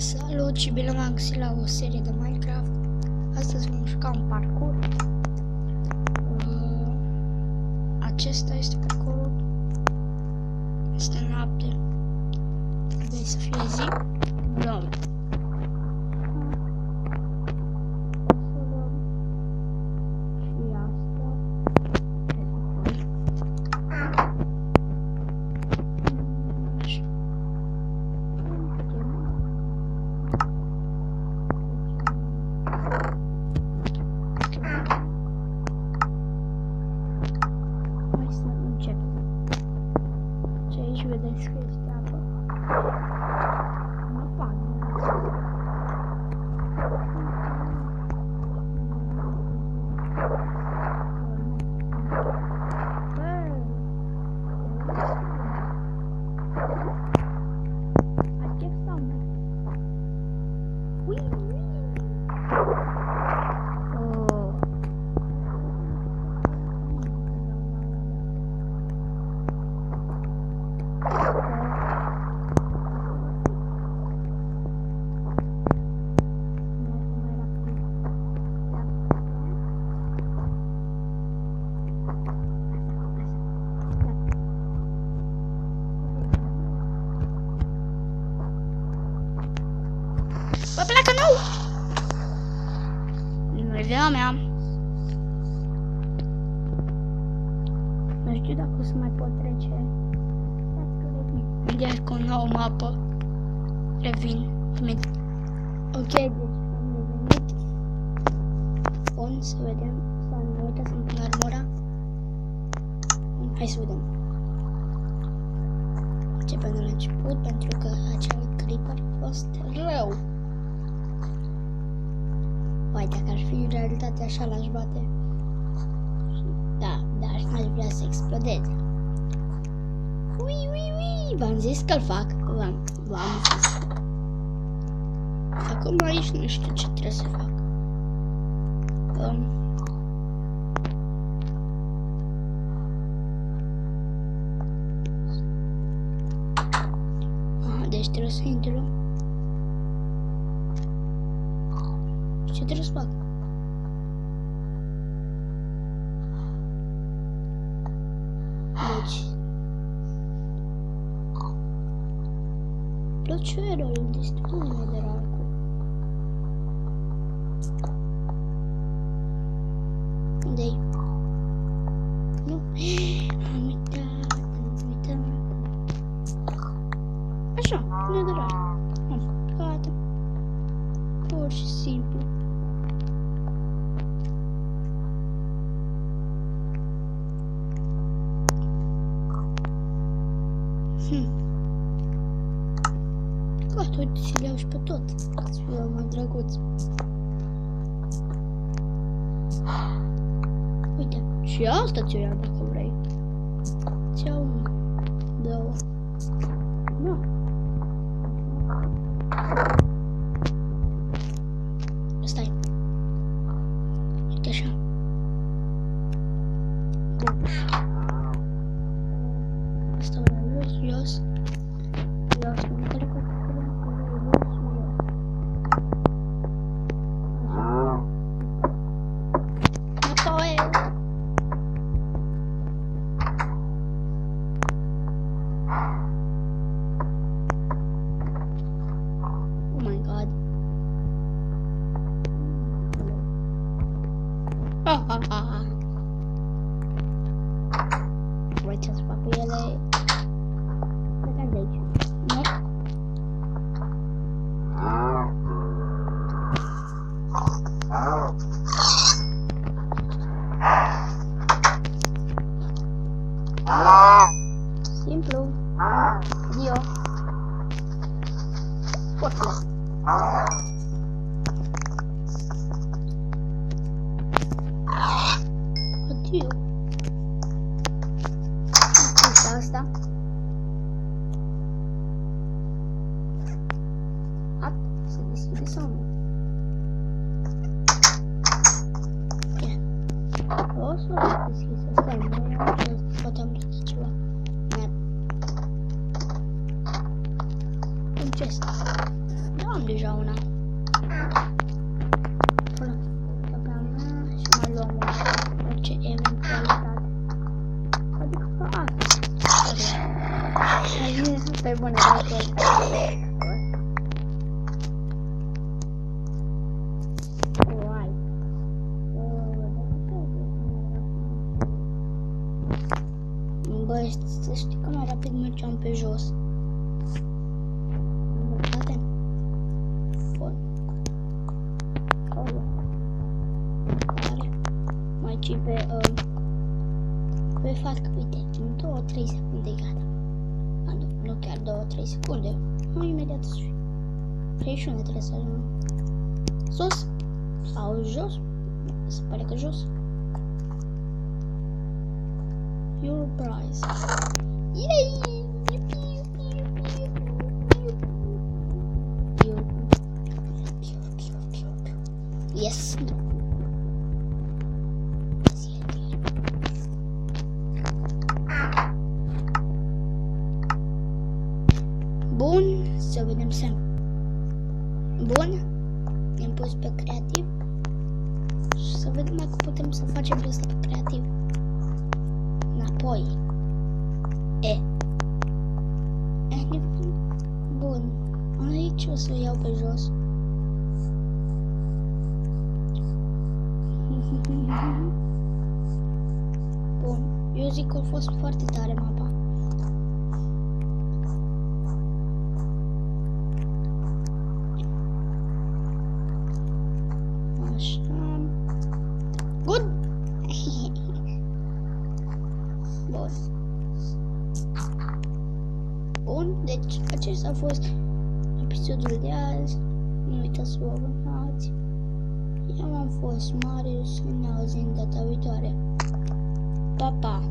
Salut și bine v-am găsit la o serie de Minecraft. Astăzi vom juca un parcurs. Acesta este parcurul. Este noapte. Trebuie să fie zi. Da. Vedeți că este apă. Nu fac. Bă, pleacă, nu! Nu-i vina mea. Nu știu dacă o să mai pot trece. Imediat cu o nouă mapă. Revin. Ok, deci am revenit. Bun, să vedem. Să ne uităm să-mi pun armura. Hai să vedem. Începem de la început, pentru că acel creeper a fost rău. Uai, dacă ar fi în realitate așa l-aș bate. Da, dar n-aș vrea să explodeze. V-am zis că-l fac. V-am zis. Acum aici nu știu ce trebuie să fac. Deci trebuie să intru. Ce trebuie să fac? Deci plăcere, îl distrune de dracu. Unde-i? Nu? Am uitat. Așa, nu de dracu. Gata. Pur și simplu. Gata, uite, și le iau și pe tot. Să fie mai drăguț. Uite, și asta ți-o iau dacă vrei. Ți-au 2. Nu. Stai. Uite așa. Bun. Asta o iau jos. Iau să mă încălc cu voi ce să fac cu ele? Plecați de aici. Nu? Simplu. Dio. Foarte. Adio. Asta. Se deschide sau nu? O să o deschis asta, nu am ce, poate am plătit ceva. Un chest. Da, am deja una. Până pe a mea și mai luăm una. Orice eventualitate. Adică asta. Asta e bună, bă, să știi că mai rapid mergeam pe jos. Dreptate? Bun. Care? Mai ci pe fac, uite, în 2-3 secunde gata. Nu chiar 2-3 secunde. Nu, imediat să fiu. 31 trebuie să ajung. Sus? Sau jos? Se pare că jos. Your prize. Yay! Yes. Bun, să vedem sem. Bun, ne-am pus pe creativ și să vedem dacă putem să facem asta pe creativ. Înapoi. Bun, aici o să iau pe jos. Bun, eu zic că a fost foarte tare mapa. Așa. Good! Bun. Bun, deci acesta a fost episodul de azi. Nu uitați să vă abonați. Eu am fost Marius și ne auzim data viitoare. Pa, pa!